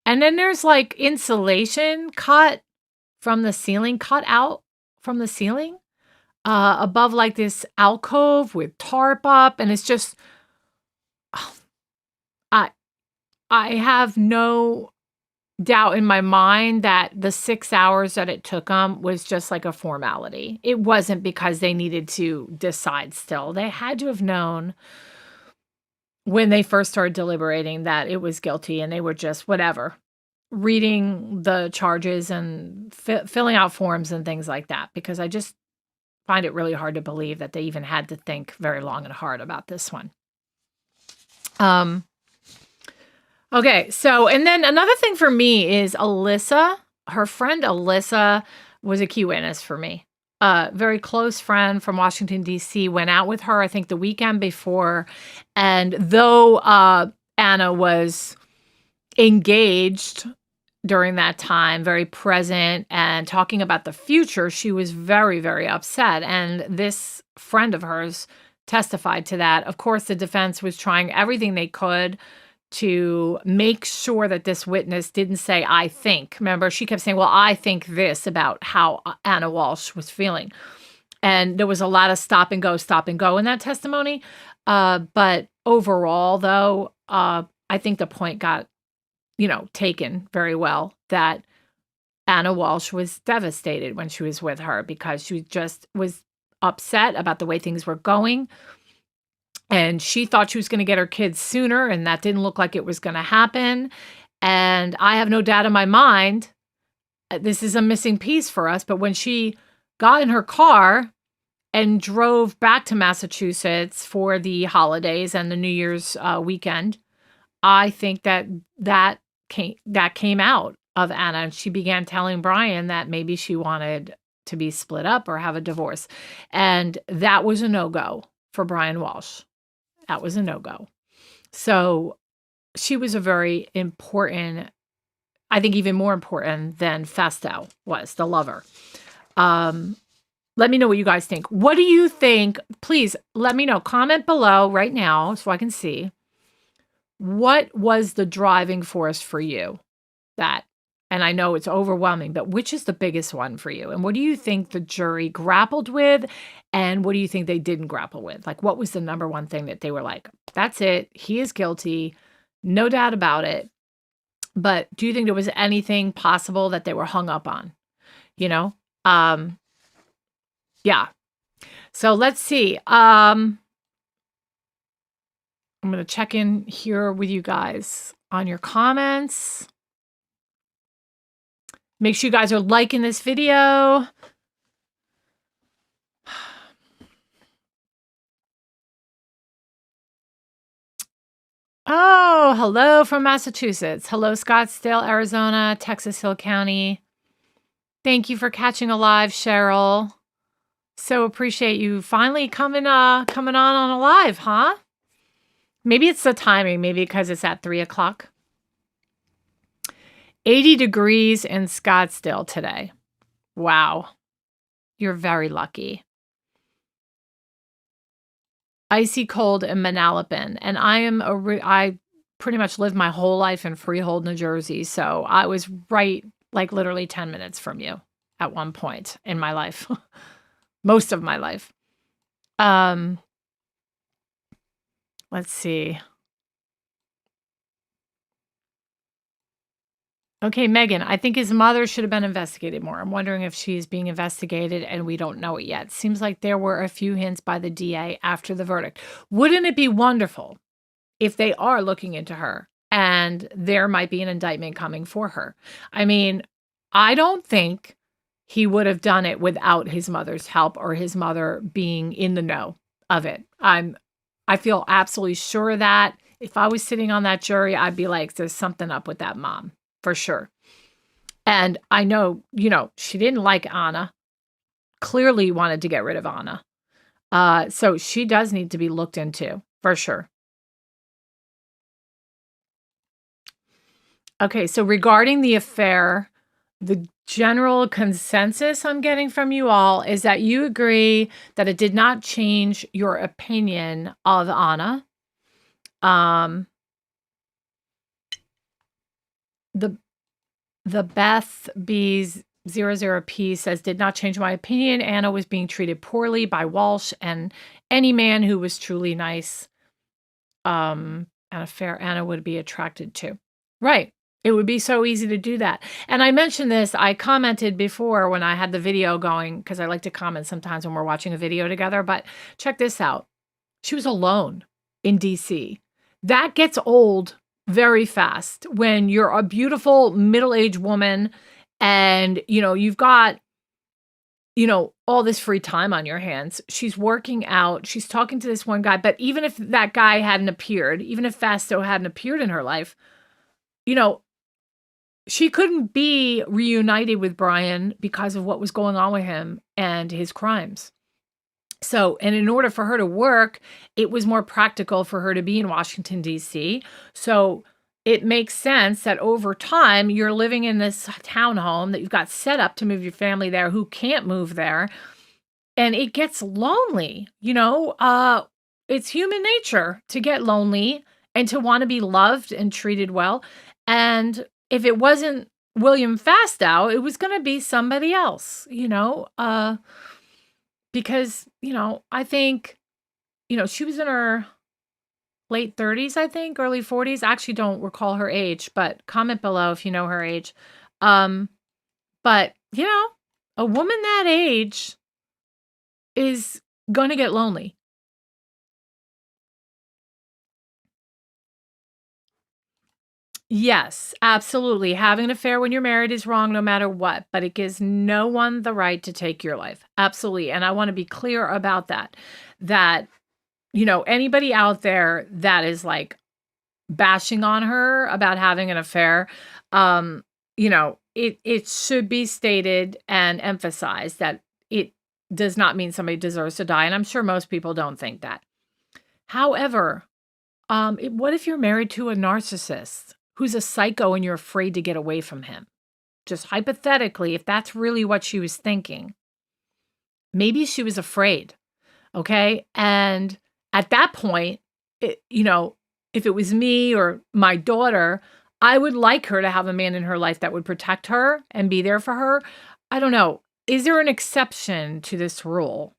then there's like insulation cut out from the ceiling above like this alcove with tarp up. And it's just, I have no doubt in my mind that the 6 hours that it took them was just like a formality. It wasn't because they needed to decide still. They had to have known when they first started deliberating that it was guilty, and they were just whatever, reading the charges and filling out forms and things like that, because I just find it really hard to believe that they even had to think very long and hard about this one. Okay, so, and then another thing for me is Alyssa. Her friend Alyssa was a key witness for me. Very close friend from Washington, D.C., went out with her, I think, the weekend before. And though Anna was engaged during that time, very present and talking about the future, she was very, very upset. And this friend of hers testified to that. Of course, the defense was trying everything they could to make sure that this witness didn't say, I think. Remember, she kept saying, well, I think this about how Anna Walshe was feeling. And there was a lot of stop and go in that testimony. But overall, though, I think the point got, taken very well, that Anna Walshe was devastated when she was with her because she just was upset about the way things were going. And she thought she was going to get her kids sooner, and that didn't look like it was going to happen. And I have no doubt in my mind, this is a missing piece for us, but when she got in her car and drove back to Massachusetts for the holidays and the New Year's weekend, I think that came out of Anna. And she began telling Brian that maybe she wanted to be split up or have a divorce. And that was a no-go for Brian Walshe. That was a no-go. So she was a very important, I think even more important than Fasto was, the lover. Let me know what you guys think. What do you think? Please let me know. Comment below right now so I can see. What was the driving force for you? That, and I know it's overwhelming, but which is the biggest one for you? And what do you think the jury grappled with? And what do you think they didn't grapple with? Like, what was the number one thing that they were like, that's it, he is guilty, no doubt about it. But do you think there was anything possible that they were hung up on? You know? Yeah. So let's see. I'm going to check in here with you guys on your comments. Make sure you guys are liking this video. Oh, hello from Massachusetts. Hello, Scottsdale, Arizona, Texas Hill County. Thank you for catching a live, Cheryl. So appreciate you finally coming on a live, huh? Maybe it's the timing, maybe because it's at 3 o'clock. 80 degrees in Scottsdale today. Wow. You're very lucky. Icy cold in Manalapan. And I pretty much lived my whole life in Freehold, New Jersey. So I was right, like literally 10 minutes from you at one point in my life. Most of my life. Let's see. Okay, Megan, I think his mother should have been investigated more. I'm wondering if she's being investigated and we don't know it yet. Seems like there were a few hints by the DA after the verdict. Wouldn't it be wonderful if they are looking into her and there might be an indictment coming for her? I mean, I don't think he would have done it without his mother's help or his mother being in the know of it. I feel absolutely sure of that. If I was sitting on that jury, I'd be like, there's something up with that mom. For sure. And I know, she didn't like Anna. Clearly wanted to get rid of Anna. So she does need to be looked into, for sure. Okay, so regarding the affair, the general consensus I'm getting from you all is that you agree that it did not change your opinion of Anna. The Beth B's 00P says, did not change my opinion. Anna was being treated poorly by Walshe and any man who was truly nice and a fair Anna would be attracted to. Right. It would be so easy to do that. And I mentioned this, I commented before when I had the video going, because I like to comment sometimes when we're watching a video together, but check this out. She was alone in DC. That gets old very fast when you're a beautiful middle-aged woman and, you've got, all this free time on your hands. She's working out. She's talking to this one guy. But even if that guy hadn't appeared, even if Fasto hadn't appeared in her life, she couldn't be reunited with Brian because of what was going on with him and his crimes. So, and in order for her to work, it was more practical for her to be in Washington, D.C. So it makes sense that over time, you're living in this townhome that you've got set up to move your family there who can't move there. And it gets lonely, it's human nature to get lonely and to want to be loved and treated well. And if it wasn't William Fastow, it was going to be somebody else, because, I think, she was in her late 30s, I think, early 40s. I actually don't recall her age, but comment below if you know her age. But, a woman that age is going to get lonely. Yes, absolutely. Having an affair when you're married is wrong no matter what, but it gives no one the right to take your life. Absolutely. And I want to be clear about that, anybody out there that is like bashing on her about having an affair, it should be stated and emphasized that it does not mean somebody deserves to die. And I'm sure most people don't think that. However, what if you're married to a narcissist who's a psycho and you're afraid to get away from him? Just hypothetically, if that's really what she was thinking, maybe she was afraid, okay? And at that point, if it was me or my daughter, I would like her to have a man in her life that would protect her and be there for her. I don't know. Is there an exception to this rule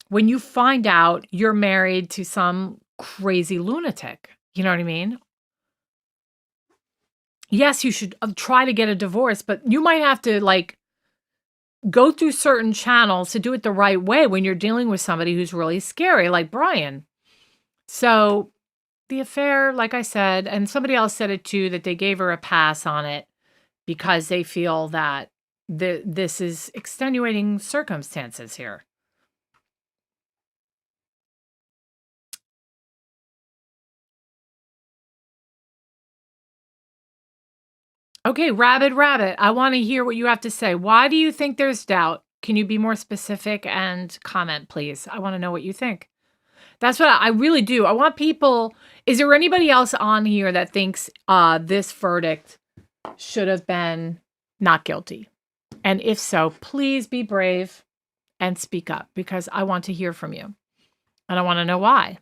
when you find out you're married to some crazy lunatic? You know what I mean? Yes, you should try to get a divorce, but you might have to go through certain channels to do it the right way when you're dealing with somebody who's really scary, like Brian. So the affair, like I said, and somebody else said it too, that they gave her a pass on it because they feel that this is extenuating circumstances here. Okay, Rabbit, I want to hear what you have to say. Why do you think there's doubt? Can you be more specific and comment, please? I want to know what you think. That's what I really do. I want people. Is there anybody else on here that thinks this verdict should have been not guilty? And if so, please be brave and speak up, because I want to hear from you. And I want to know why.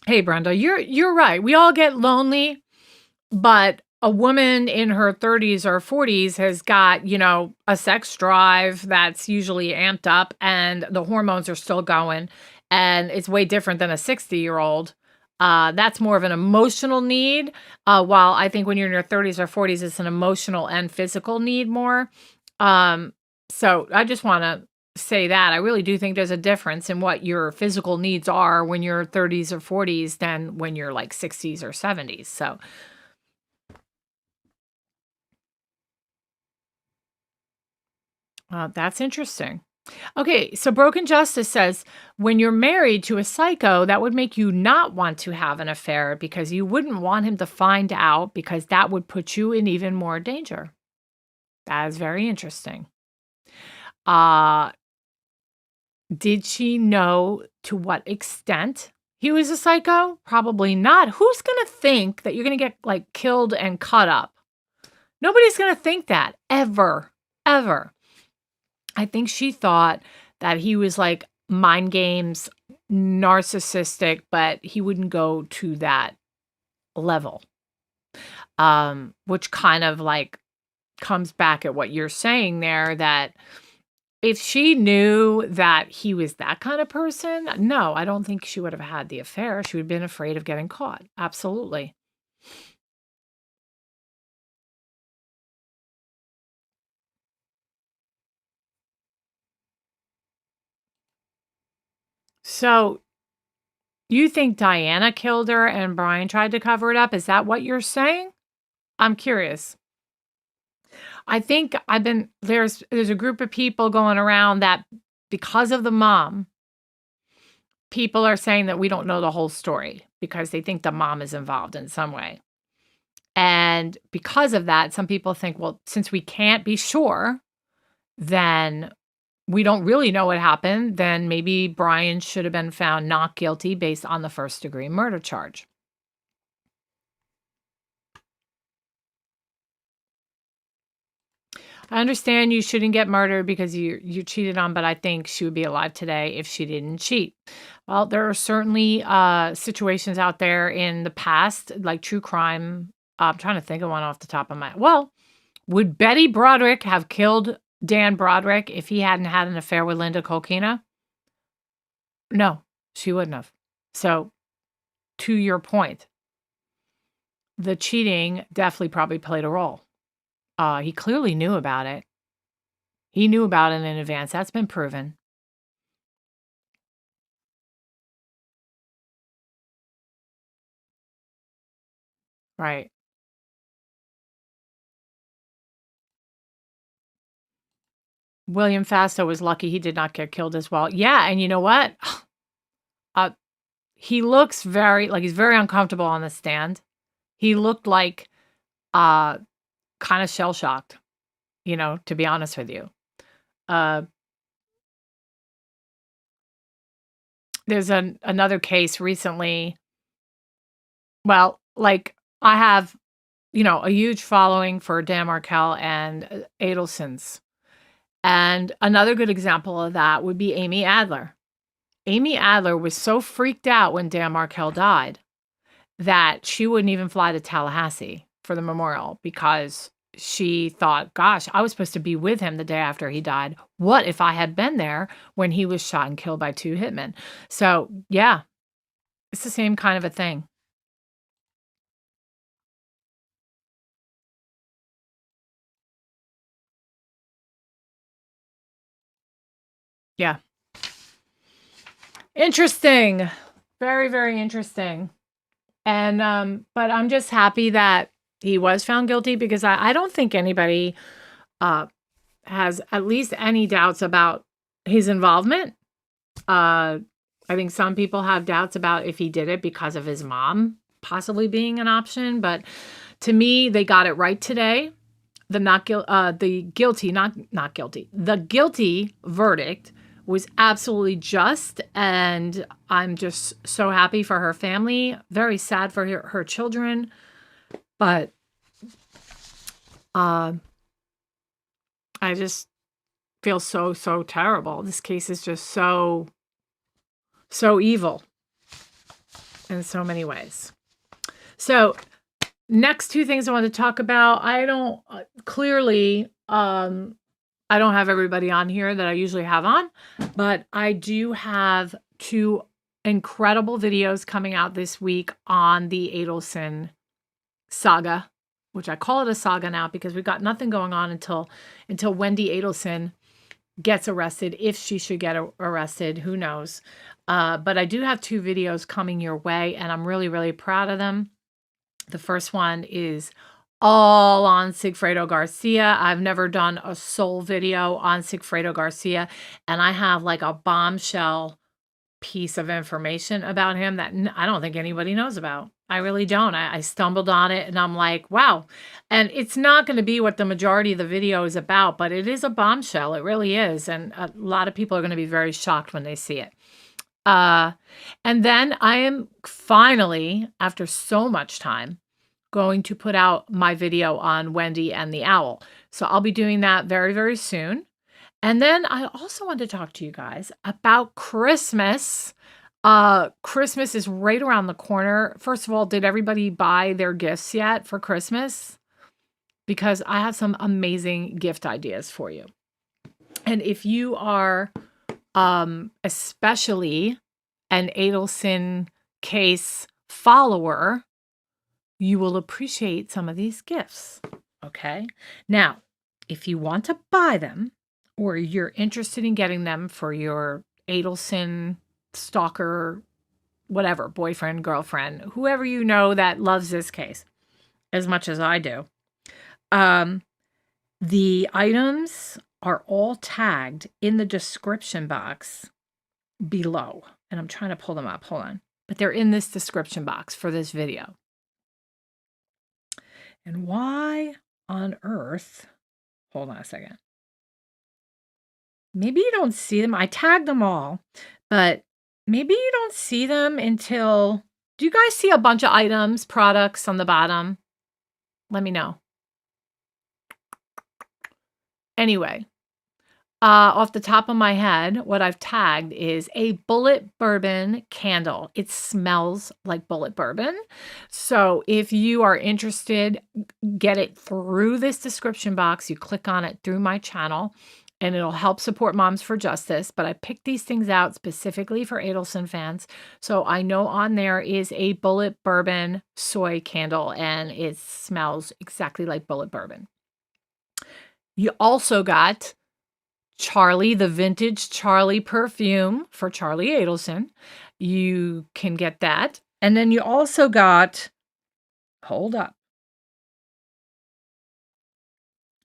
Hey, Brenda, you're right. We all get lonely, but a woman in her 30s or 40s has got, a sex drive that's usually amped up and the hormones are still going, and it's way different than a 60-year-old. That's more of an emotional need, while I think when you're in your 30s or 40s, it's an emotional and physical need more. So I just want to say that I really do think there's a difference in what your physical needs are when you're 30s or 40s than when you're like 60s or 70s. So that's interesting. Okay, so Broken Justice says, when you're married to a psycho, that would make you not want to have an affair because you wouldn't want him to find out, because that would put you in even more danger. That is very interesting. Did she know to what extent he was a psycho? Probably not. Who's going to think that you're going to get killed and cut up? Nobody's going to think that ever. I think she thought that he was mind games, narcissistic, but he wouldn't go to that level. Which kind of comes back at what you're saying there, that if she knew that he was that kind of person, no, I don't think she would have had the affair. She would have been afraid of getting caught. Absolutely. So you think Diana killed her and Brian tried to cover it up? Is that what you're saying? I'm curious. I think there's a group of people going around that because of the mom, people are saying that we don't know the whole story because they think the mom is involved in some way. And because of that, some people think, well, since we can't be sure, then we don't really know what happened, then maybe Brian should have been found not guilty based on the first-degree murder charge. I understand you shouldn't get murdered because you cheated on, but I think she would be alive today if she didn't cheat. Well, there are certainly situations out there in the past, like true crime. I'm trying to think of one off the top of my... Well, would Betty Broderick have killed Dan Broderick if he hadn't had an affair with Linda Kolkina? No, she wouldn't have. So, to your point, the cheating definitely probably played a role. He clearly knew about it. He knew about it in advance. That's been proven. Right. William Fasto was lucky he did not get killed as well. Yeah, and you know what? He looks he's very uncomfortable on the stand. He looked like kind of shell-shocked, to be honest with you. There's another case recently. Well, like I have, a huge following for Dan Markel and Adelsons. And another good example of that would be Amy Adler. Amy Adler was so freaked out when Dan Markel died that she wouldn't even fly to Tallahassee for the memorial because she thought, gosh, I was supposed to be with him the day after he died. What if I had been there when he was shot and killed by 2 hitmen? So, yeah, it's the same kind of a thing. Yeah. Interesting. Very, very interesting. And, but I'm just happy that he was found guilty because I don't think anybody has at least any doubts about his involvement. I think some people have doubts about if he did it because of his mom possibly being an option. But to me, they got it right today. The guilty verdict was absolutely just, and I'm just so happy for her family, very sad for her children, but I just feel so terrible. This case is just so evil in so many ways. So next 2 things I want to talk about. I don't have everybody on here that I usually have on, but I do have 2 incredible videos coming out this week on the Adelson saga, which I call it a saga now because we've got nothing going on until Wendy Adelson gets arrested. If she should get arrested, who knows? But I do have 2 videos coming your way, and I'm really, really proud of them. The first one is all on Sigfredo Garcia. I've never done a sole video on Sigfredo Garcia, and I have like a bombshell piece of information about him that I don't think anybody knows about. I really don't. I stumbled on it and I'm like, wow. And it's not going to be what the majority of the video is about, but it is a bombshell. It really is. And a lot of people are going to be very shocked when they see it. And then I am finally, after so much time, going to put out my video on Wendy and the Owl. So I'll be doing that very, very soon. And then I also want to talk to you guys about Christmas. Christmas is right around the corner. First of all, did everybody buy their gifts yet for Christmas? Because I have some amazing gift ideas for you. And if you are especially an Adelson case follower, you will appreciate some of these gifts, okay? Now, if you want to buy them or you're interested in getting them for your Adelson stalker, whatever, boyfriend, girlfriend, whoever you know that loves this case as much as I do, the items are all tagged in the description box below. And I'm trying to pull them up. Hold on. But they're in this description box for this video. And why on earth, hold on a second. Maybe you don't see them. I tagged them all, but maybe you don't see them until, do you guys see a bunch of items, products on the bottom? Let me know. Anyway, off the top of my head, what I've tagged is a Bullet Bourbon candle. It smells like Bullet Bourbon. So if you are interested, get it through this description box. You click on it through my channel and it'll help support Moms for Justice. But I picked these things out specifically for Adelson fans. So I know on there is a Bullet Bourbon soy candle and it smells exactly like Bullet Bourbon. You also got Charlie, the vintage Charlie perfume for Charlie Adelson. You can get that. And then you also got, hold up.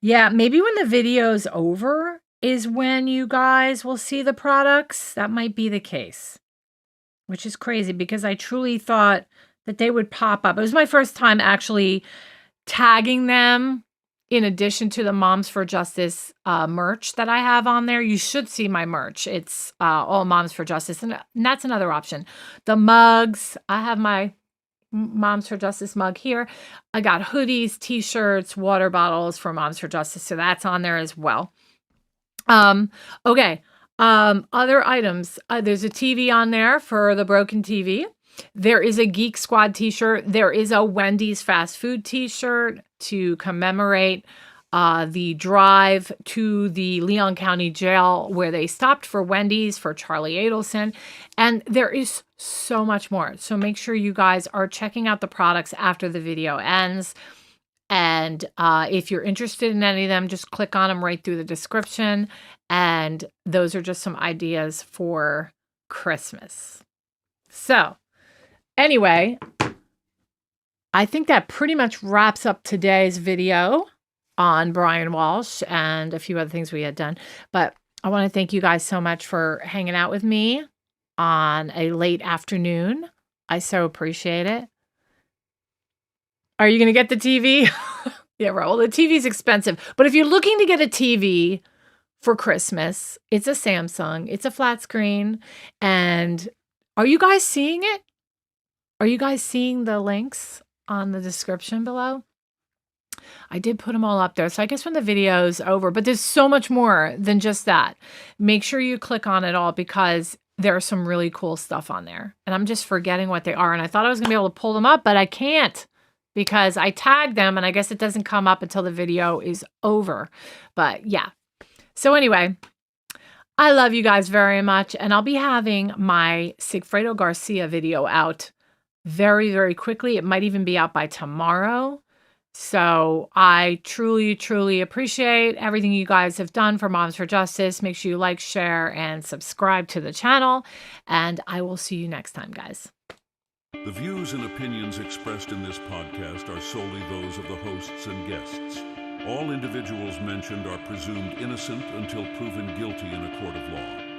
Yeah, maybe when the video's over is when you guys will see the products. That might be the case, which is crazy because I truly thought that they would pop up. It was my first time actually tagging them in addition to the Moms for Justice merch that I have on there. You should see my merch. It's all Moms for Justice, and that's another option. The mugs, I have my Moms for Justice mug here. I got hoodies, t-shirts, water bottles for Moms for Justice, so that's on there as well. Okay. Other items. There's a TV on there for the broken TV. There is a Geek Squad t-shirt. There is a Wendy's fast food t-shirt to commemorate the drive to the Leon County Jail where they stopped for Wendy's for Charlie Adelson. And there is so much more. So make sure you guys are checking out the products after the video ends. And if you're interested in any of them, just click on them right through the description. And those are just some ideas for Christmas. So anyway, I think that pretty much wraps up today's video on Brian Walshe and a few other things we had done. But I want to thank you guys so much for hanging out with me on a late afternoon. I so appreciate it. Are you going to get the TV? Yeah, right. Well, the TV's expensive. But if you're looking to get a TV for Christmas, it's a Samsung. It's a flat screen. And are you guys seeing it? Are you guys seeing the links on the description below? I did put them all up there. So I guess when the video's over, but there's so much more than just that. Make sure you click on it all because there's some really cool stuff on there. And I'm just forgetting what they are. And I thought I was going to be able to pull them up, but I can't because I tagged them and I guess it doesn't come up until the video is over. But yeah. So anyway, I love you guys very much. And I'll be having my Sigfredo Garcia video out very, very quickly. It might even be out by tomorrow. So I truly, truly appreciate everything you guys have done for Moms for Justice. Make sure you like, share, and subscribe to the channel. And I will see you next time, guys. The views and opinions expressed in this podcast are solely those of the hosts and guests. All individuals mentioned are presumed innocent until proven guilty in a court of law.